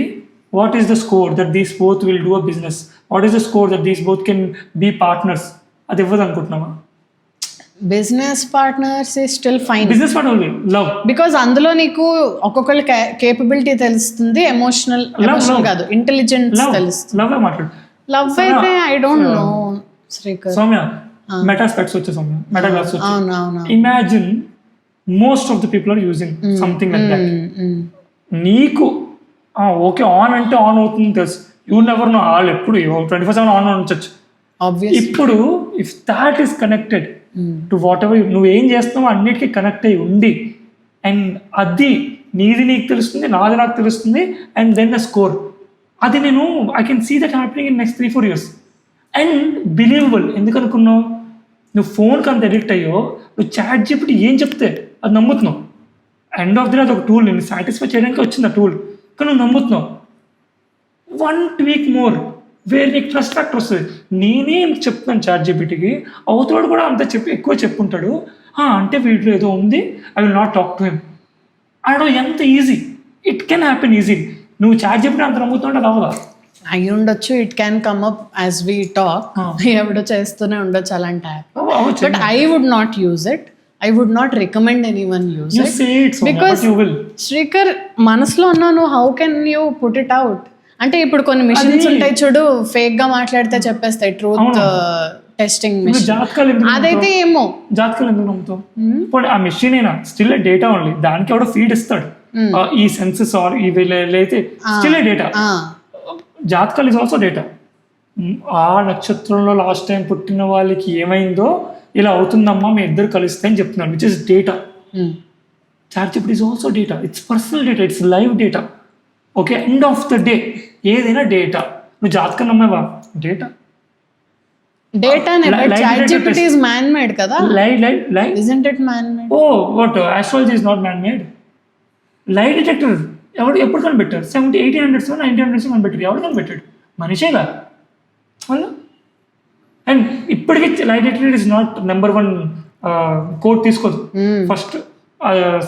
what is the score that these both will do a business, what is the score that these both can be partners, అది ఇవ్వదు అనుకుంటున్నావా? Business partners is still fine. Business partner love, because అందులో నీకు ఒక్కొక్కరి capability తెలుస్తుంది, emotional కాదు intelligence తెలుస్తుంది. Love మాట్లాడు. లవ్ అయితే I don't know Srikar. Soumya Meta specs వచ్చే సౌమ్య మెటాగ్లాస్ వచ్చే. Imagine most of the people are using something like that. నీకు ఓకే ఆన్ అంటే ఆన్ అవుతుంది తెలుసు, యూ నెవర్ నో, వాళ్ళు ఎప్పుడు 24/7 ఆన్ ఉంచచ్చు. ఇప్పుడు if that is connected to what ever నువ్వు ఏం చేస్తున్నావు అన్నిటికీ కనెక్ట్ అయ్యి ఉండి, అండ్ అది నీది నీకు తెలుస్తుంది, నాది నాకు తెలుస్తుంది, అండ్ దెన్ ద స్కోర్, అది నేను I can see that happening in next 3-4 years. And believable. ఎందుకు అనుకున్నావు? నువ్వు ఫోన్కి అంత అడిక్ట్ అయ్యో, నువ్వు ChatGPT ఏం చెప్తే అది నమ్ముతున్నావు. ఎండ్ ఆఫ్ ది డే అది ఒక టూల్, నేను సాటిస్ఫై చేయడానికి వచ్చింది ఆ టూల్, కానీ నువ్వు నమ్ముతున్నావు. 1 tweak మోర్ వేరే నీకు ట్రస్ట్ ఫ్యాక్టర్ వస్తుంది. నేనే చెప్తున్నాను ChatGPTకి, అవతలాడు కూడా అంత ఎక్కువ చెప్పుంటాడు, అంటే వీటిలో ఏదో ఉంది, I will not talk to him. అడో ఎంత easy, it can happen easy. నువ్వు ChatGPT అంత నమ్ముతుంటే అది అవ్వదా? అయి ఉండొచ్చు, it can come up as we talk, ఎవడో చేస్తూనే ఉండొచ్చు అలాంటి app. But I would not use it, I would not recommend anyone use it. Because Srikar, మనసులో ఉన్నాను, how can you put it out? అంటే ఇప్పుడు కొన్ని మిషన్స్ ఉంటాయి చూడు, ఫేక్ గా మాట్లాడితే చెప్పేస్తాయి, ట్రూత్ టెస్టింగ్ మిషన్. అదైతే ఏమో జాతకాలు ఎందుకు నమ్ముతావు? ఇప్పుడు ఆ మెషిన్ అయినా స్టిల్ డేటా ఓన్లీ, దానికి ఎవడో ఫీడ్ ఇస్తాడు, ఈ సెన్సెస్ ఆర్ ఇవి అయితే స్టిల్ డేటా. జాతకాలు ఇస్ ఆల్సో డేటా. ఆ నక్షత్రంలో లాస్ట్ టైం పుట్టిన వాళ్ళకి ఏమైందో ఇలా అవుతుందమ్మా, మీ ఇద్దరు కలిస్తే అని చెప్తున్నాను, which is data. ChatGPT is also data, it's personal data, it's live data. Okay, end of the day ఏదైనా డేటా. నువ్వు జాతకం నమ్మేవా? డేటా. డేటానే, but ChatGPT is man made కదా. Light isn't it man made? Oh, what astrology is not man made. Light detector ఎప్పుడు కనిపెట్టారు? 1800s 1900s కనిపెట్టారు. ఎవరు కనిపెట్టాడు? మనిషేగా వాళ్ళు. అండ్ ఇప్పటికీ lie detector is not number 1 code తీసుకోదు. ఫస్ట్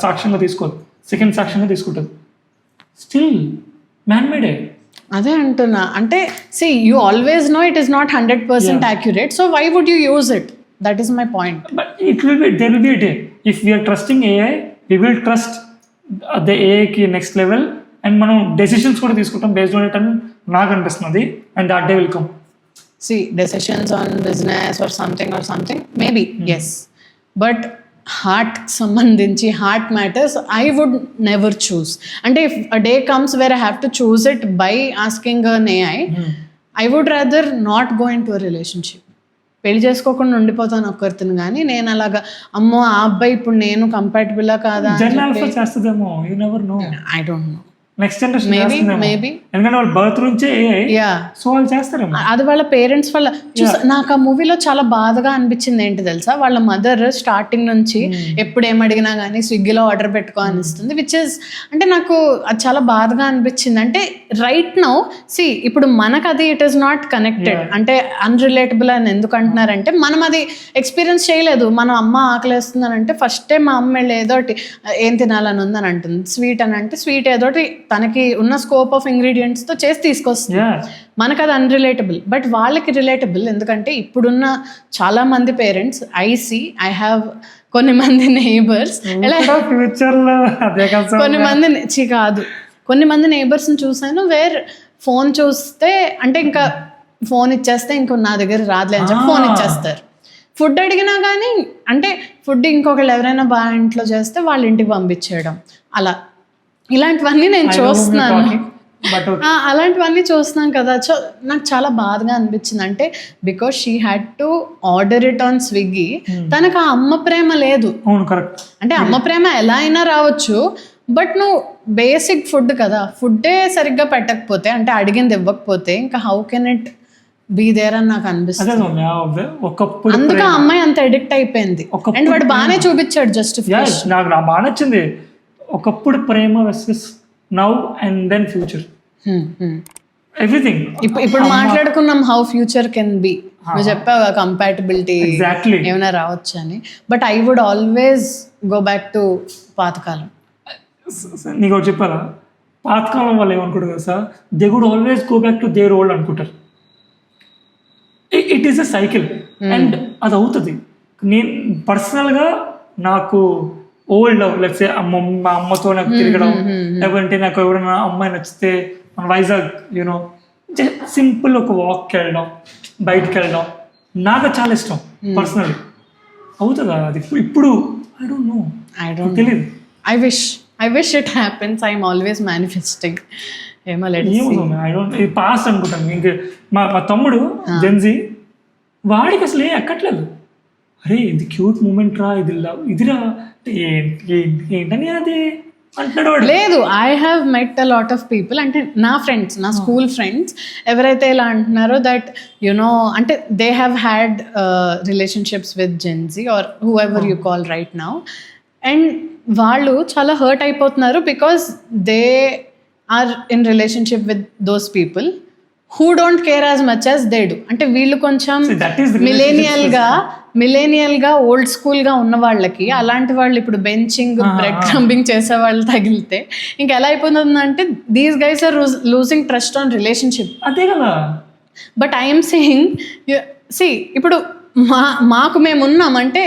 సాక్ష్యంగా తీసుకోదు, సెకండ్ సాక్ష్యంగా తీసుకుంటుంది. Still man made. అదే అంటున్నా, అంటే see you always know it is not 100% accurate, so why would you use it? That is my point. But there will be a day if we are trusting AI, we will trust the AI కి next level, and మనం decisions కూడా తీసుకుంటాం based on it అని నాకు అనిపిస్తుంది. And that day will come. See, decisions on business or something maybe yes, but heart సంబంధించి heart matters I would never choose. అంటే if a day comes where I have to choose it by asking an AI, I would rather not go in to a relationship. పెళ్లి చేసుకోకుండా ఉండిపోతాను ఒకరిని, కానీ నేను అలాగా అమ్మో ఆ అబ్బాయి ఇప్పుడు నేను కంపాటబుల్లా కాదా, I don't no. Next generation maybe ఎందుకంటే వాళ్ళ బర్త్ నుంచే సో వాళ్ళు చేస్తారేమో. అది వాళ్ళ పేరెంట్స్ వల్ల నాకు ఆ మూవీలో చాలా బాధగా అనిపించింది ఏంటి తెలుసా, వాళ్ళ మదర్ స్టార్టింగ్ నుంచి ఎప్పుడు ఏమడిగినా కానీ స్విగ్గీలో ఆర్డర్ పెట్టుకో అనిస్తుంది, విచ్ ఇస్ అంటే నాకు అది చాలా బాధగా అనిపించింది. అంటే రైట్ నౌ సి ఇప్పుడు మనకు అది ఇట్ ఈస్ నాట్ కనెక్టెడ్, అంటే అన్రిలేటబుల్ అని ఎందుకు అంటున్నారంటే మనం అది ఎక్స్పీరియన్స్ చేయలేదు. మనం అమ్మ ఆకలేస్తుంది అని అంటే ఫస్ట్ టైం మా అమ్మ వెళ్ళి ఏదోటి ఏం తినాలని ఉందని అంటుంది, స్వీట్ అని అంటే స్వీట్ ఏదోటి తనకి ఉన్న స్కోప్ ఆఫ్ ఇంగ్రీడియంట్స్తో చేసి తీసుకొస్తుంది. మనకు అది అన్రిలేటబుల్, బట్ వాళ్ళకి రిలేటబుల్. ఎందుకంటే ఇప్పుడున్న చాలా మంది పేరెంట్స్ ఐ హ్యావ్ కొన్ని మంది నైబర్స్, కొన్ని మంది నైబర్స్ని చూసాను వేర్ ఫోన్ చూస్తే అంటే ఇంకా ఫోన్ ఇచ్చేస్తే ఇంకో నా దగ్గర రాదులే అని చెప్పి ఫోన్ ఇచ్చేస్తారు. ఫుడ్ అడిగినా కానీ అంటే ఫుడ్ ఇంకొకళ్ళు ఎవరైనా బాగా ఇంట్లో చేస్తే వాళ్ళ ఇంటికి పంపించేయడం, అలా ఇలాంటివన్నీ నేను చూస్తున్నాను. అలాంటివన్నీ చూస్తున్నాను కదా. సో నాకు చాలా బాధగా అనిపించింది. అంటే because she had to order it on Swiggy. తనకు ఆ అమ్మ ప్రేమ లేదు. అంటే అమ్మ ప్రేమ ఎలా అయినా రావచ్చు, బట్ నువ్వు బేసిక్ ఫుడ్ కదా, ఫుడ్డే సరిగ్గా పెట్టకపోతే అంటే అడిగింది ఇవ్వకపోతే ఇంకా how can it be there అని నాకు అనిపిస్తుంది. అందుకే ఆ అమ్మాయి అంత అడిక్ట్ అయిపోయింది. అండ్ వాడు బాగానే చూపించాడు జస్టిఫికేషన్. నాకు బాగా నచ్చింది. ఒకప్పుడు ప్రేమ versus now and then future, everything. ఇప్పుడు మాట్లాడుకున్నాం హౌ ఫ్యూచర్ కెన్ బి. నువ్వు చెప్పావు కంపాటబిలిటీ ఏమైనా రావచ్చు అని, but I would always go back to పాతకాలం. నీకు ఒకటి చెప్పాలా, పాతకాలం వాళ్ళు ఏమనుకుంటారు కదా sir, they would always go back to their old అనుకుంటారు. It is a cycle and అది అవుతుంది. నేను పర్సనల్గా నాకు ఓల్డ్ లవ్, లేకపోతే మా అమ్మతో నాకు తిరగడం, లేకుంటే నాకు ఎవరైనా అమ్మాయి నచ్చితే మన వైజాగ్ యూనో సింపుల్ ఒక వాక్కి వెళ్ళడం, బయటకు వెళ్ళడం నాకు చాలా ఇష్టం పర్సనల్లీ. అవుతుందా అది ఇప్పుడు? ఐ డోంట్ నో, తెలియదు. I wish it happens. I'm always manifesting. ఇది పాస్ట్ అనుకుంటాను. ఇంక మా తమ్ముడు జెన్జీ, వాడికి అసలు ఏం ఎక్కట్లేదు. అరే ఇది క్యూట్ మూమెంట్ రా, ఇది ఇదిరా ఏంటని అది అంటున్నాడు. లేదు, I have met a lot of people, అంటే నా ఫ్రెండ్స్, నా స్కూల్ ఫ్రెండ్స్ ఎవరైతే ఇలా అంటున్నారో దట్ యునో అంటే they have had relationships with Gen Z or whoever you call right now. And వాళ్ళు చాలా హర్ట్ అయిపోతున్నారు because they are in relationship with those people who don't care as much as they do. అంటే వీళ్ళు కొంచెం మిలేనియల్గా old స్కూల్గా ఉన్న వాళ్ళకి అలాంటి వాళ్ళు ఇప్పుడు బెంచింగ్ బ్రెడ్ క్రంబింగ్ చేసే వాళ్ళు తగిలితే ఇంకా ఎలా అయిపోతుందంటే these guys are losing trust on relationship. అదే కదా. బట్ ఐఎమ్ సేయింగ్ ఇప్పుడు మాకు మేము ఉన్నాం అంటే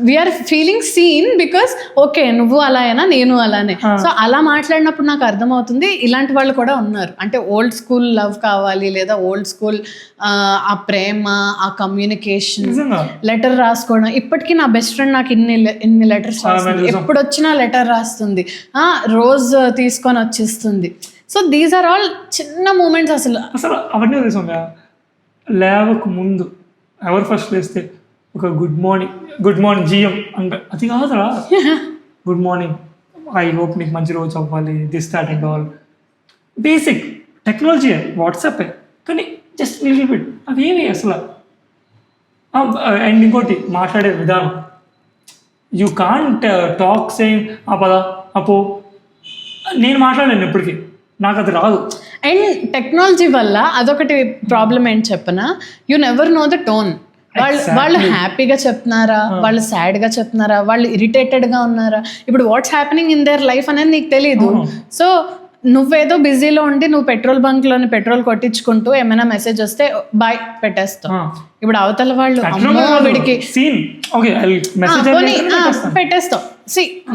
we're feeling seen because okay నువ్వు అలా అయినా నేను అలానే. సో అలా మాట్లాడినప్పుడు నాకు అర్థమవుతుంది ఇలాంటి వాళ్ళు కూడా ఉన్నారు. అంటే ఓల్డ్ స్కూల్ లవ్ కావాలి లేదా ఓల్డ్ స్కూల్ ఆ ప్రేమ ఆ కమ్యూనికేషన్ లెటర్ రాసుకోవడం. ఇప్పటికీ నా బెస్ట్ ఫ్రెండ్ నాకు ఇన్ని లెటర్స్ రాస్తుంది, ఎప్పుడు వచ్చినా లెటర్ రాస్తుంది, రోజు తీసుకొని వచ్చేస్తుంది. సో దీస్ ఆర్ ఆల్ చిన్న మూమెంట్స్. అసలు అవన్నీ తెలుసా, లేవకు ముందు ఎవరు ఫస్ట్ లేస్తే ఒక గుడ్ మార్నింగ్ జిఎం అంటే అది కాదురా, గుడ్ మార్నింగ్, ఐ హోప్ నీకు మంచి రోజు అవ్వాలి, this that and all basic technology WhatsApp. కానీ జస్ట్ లిటిల్ బిట్ అవేమి అసలు. అండ్ ఇంకోటి మాట్లాడే విధానం, యూ కాంట్ టాక్ సేయింగ్ పదా అపో. నేను మాట్లాడాను ఇప్పటికీ, నాకు అది రాదు. అండ్ టెక్నాలజీ వల్ల అదొకటి ప్రాబ్లం ఏంటి చెప్పనా, you never know the tone. వాళ్ళు హ్యాపీగా చెప్తున్నారా, వాళ్ళు సాడ్గా చెప్తున్నారా, వాళ్ళు ఇరిటేటెడ్గా ఉన్నారా, ఇప్పుడు what's happening in their life అనేది నీకు తెలియదు. సో నువ్వేదో బిజీలో ఉండి నువ్వు పెట్రోల్ బంక్లోని పెట్రోల్ కొట్టించుకుంటూ ఏమైనా మెసేజ్ వస్తే బాయ్ పెట్టేస్తావు. ఇప్పుడు అవతల వాళ్ళు వీడికి పెట్టేస్తావు.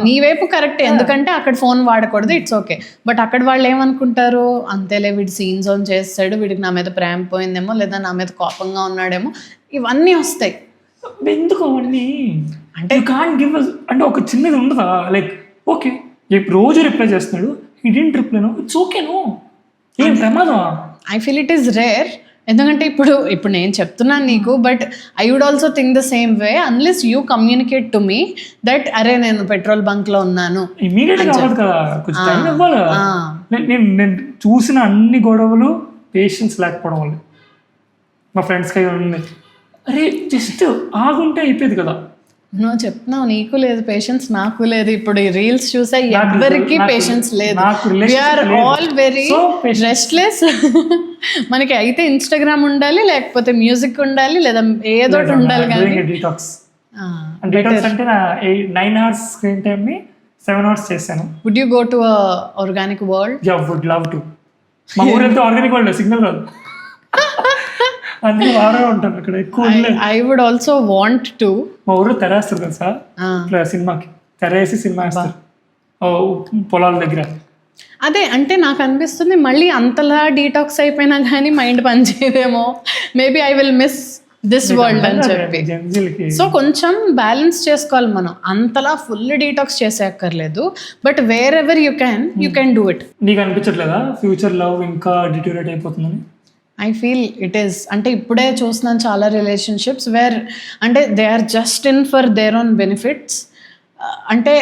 నీ వైపు కరెక్ట్, ఎందుకంటే అక్కడ ఫోన్ వాడకూడదు, ఇట్స్ ఓకే. బట్ అక్కడ వాళ్ళు ఏమనుకుంటారు, అంతేలే వీడి సీన్ జోన్ చేస్తాడు, వీడికి నా మీద ప్రేమ పోయిందేమో లేదా నా మీద కోపంగా ఉన్నాడేమో, ఇవన్నీ వస్తాయి. ఎందుకు అవన్నీ అంటే కాంట్ గివ్ అంటే ఒక చిన్నది ఉండదా, లైక్ ఓకే రోజు రిప్లై చేస్తున్నాడు, he didn't reply, no, it's okay, no, ఏం ప్రమాదం. I feel it is rare. ఎందుకంటే ఇప్పుడు నేను చెప్తున్నాను నీకు, but I would also think the same way unless you communicate to me that అరే నేను పెట్రోల్ బంక్ లో ఉన్నాను. ఇమీడియట్గా అవ్వదు కదా, కొంచెం టైం ఇవ్వాలి. నేను చూసిన అన్ని గొడవలు పేషెన్స్ లేకపోవడం వల్ల. మా ఫ్రెండ్స్కి ఉంది, అరే జస్ట్ ఆగుంటే అయిపోయేది కదా. నువ్వు చెప్తున్నావు నీకు లేదు పేషెన్స్, నాకు లేదు. ఇప్పుడు ఈ రీల్స్ చూసా ఎవరికి పేషెన్స్ లేదు. We're all very restless. మనకి అయితే ఇన్స్టాగ్రామ్ ఉండాలి, లేకపోతే మ్యూజిక్ ఉండాలి, లేదా ఏదో ఉండాలి. కానీ డీటాక్స్ అంటే 9 hours స్క్రీన్ టైమ్ ని 7 hours చేశాను. Would you go to organic world? Yeah, would love to. మా ఊరంతా ఆర్గానిక్ వరల్డ్, సిగ్నల్ రాదు, అందుకే వారే ఉంటాను అక్కడ ఎక్కువ. I would also want to. మా ఊరు తెరేస్తారు కదా సార్, సినిమాకి తెరేసి సినిమా వేస్తారు పొలాల దగ్గర. అదే అంటే నాకు అనిపిస్తుంది మళ్ళీ అంతలా డీటాక్స్ అయిపోయినా కానీ మైండ్ పనిచేయదేమో, maybe I will miss this world అని చెప్పి. సో కొంచెం బ్యాలెన్స్ చేసుకోవాలి మనం, అంతలా ఫుల్ డీటాక్స్ చేసేయక్కర్లేదు, but wherever you can do it. నీకు అనిపించట్లేదా ఫ్యూచర్ లవ్ ఇంకా డిటోరేట్ అయిపోతుందని? I feel it is. అంటే ఇప్పుడే చూస్తున్నాను చాలా రిలేషన్షిప్స్ వేర్ అంటే they are just in for their own benefits. అంటే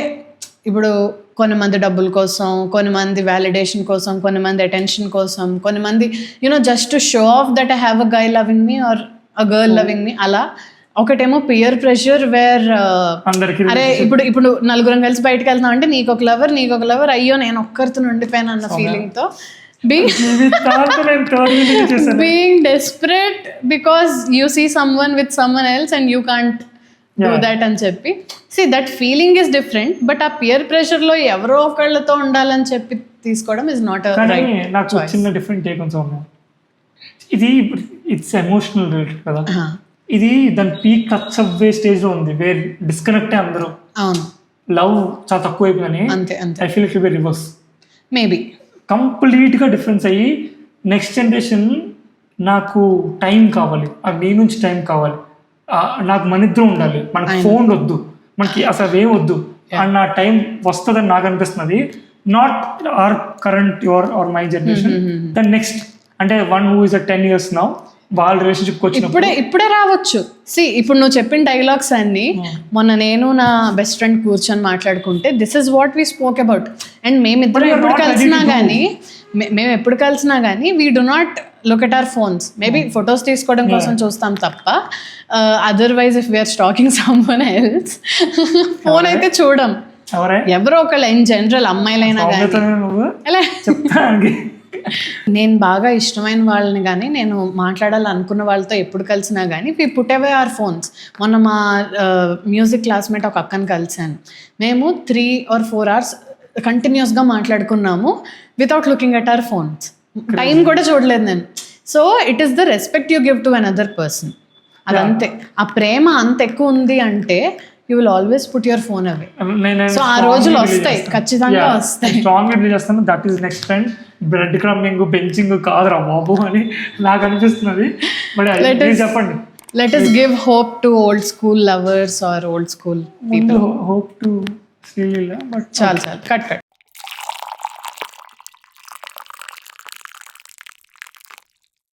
ఇప్పుడు కొంతమంది డబ్బుల కోసం, కొంతమంది వ్యాలిడేషన్ కోసం, కొంతమంది అటెన్షన్ కోసం, కొంతమంది just to show off that I have a guy loving me or a girl loving me. అలా ఒకటేమో పియర్ ప్రెషర్ వేర్ అరే ఇప్పుడు నలుగురం కలిసి బయటకు వెళ్తాం అంటే నీకు ఒక లవర్ అయ్యో నేను ఒక్కరితో ఉండిపోయాను అన్న ఫీలింగ్తో being desperate because you see someone with someone else and you can't do that అని చెప్పి. See, that feeling is different, but ఆ peer pressure లో ఎవరో ఒకళ్ళతో ఉండాలని చెప్పి తీసుకోవడం is not a right choice. నాకు చిన్న డిఫరెంట్ టేక్ ఆన్ సోమ్య. ఇది ఇట్స్ ఎమోషనల్ రిలేటెడ్ కదా, ఇది దాని పీక్ టచ్ అవ్వే స్టేజ్ లో ఉంది వేర్ డిస్కనెక్ట్ అందరూ. అవును, లవ్ చాలా తక్కువ అయిపోయిందని. అంతే I feel it will be reverse. Maybe కంప్లీట్గా డిఫరెన్స్ అయ్యి నెక్స్ట్ జనరేషన్ నాకు టైం కావాలి, నీ నుంచి టైం కావాలి, నాకు మన ఇద్దరు ఉండాలి, మనకు ఫోన్ వద్దు, మనకి అసలు ఏం వద్దు అన్న టైం వస్తుందని నాకు అనిపిస్తున్నది. Not our current or my generation, then next అంటే one who is 10 years now వాళ్ళ రిలేషన్షిప్ ఇప్పుడే రావచ్చు. ఇప్పుడు నువ్వు చెప్పిన డైలాగ్స్ అన్ని మొన్న నేను నా బెస్ట్ ఫ్రెండ్ కూర్చొని మాట్లాడుకుంటే this is what we spoke about. And మేము ఎప్పుడు కలిసినా కానీ we do not look at our phones. Maybe photos తీసుకోవడం కోసం చూస్తాం తప్ప otherwise if we're stalking someone else phone అయితే చూడం. ఎవరో ఒకళ్ళు ఇన్ జనరల్ అమ్మాయిలైనా కానీ నేను బాగా ఇష్టమైన వాళ్ళని కానీ నేను మాట్లాడాలనుకున్న వాళ్ళతో ఎప్పుడు కలిసినా కానీ we put away our phones. మొన్న మా మ్యూజిక్ క్లాస్మేట్ ఒక అక్కని కలిసాను. మేము 3 or 4 hours కంటిన్యూస్గా మాట్లాడుకున్నాము without looking at our phones. Time కూడా చూడలేదు నేను. So it is the respect you give to another person. అదంతే. ఆ ప్రేమ అంత ఎక్కువ ఉంది అంటే you will always put your phone away. So ఆ రోజులు వస్తాయి, ఖచ్చితంగా వస్తాయి. స్ట్రాంగ్ బిలీవ్ చేస్తాను that is next time breadcrumbing benching కాదురా బాబు అని నాకు అనిపిస్తున్నది. బట్ చెప్పండి, let us give hope to old school lovers or old school people. hope to still, but చాలు cut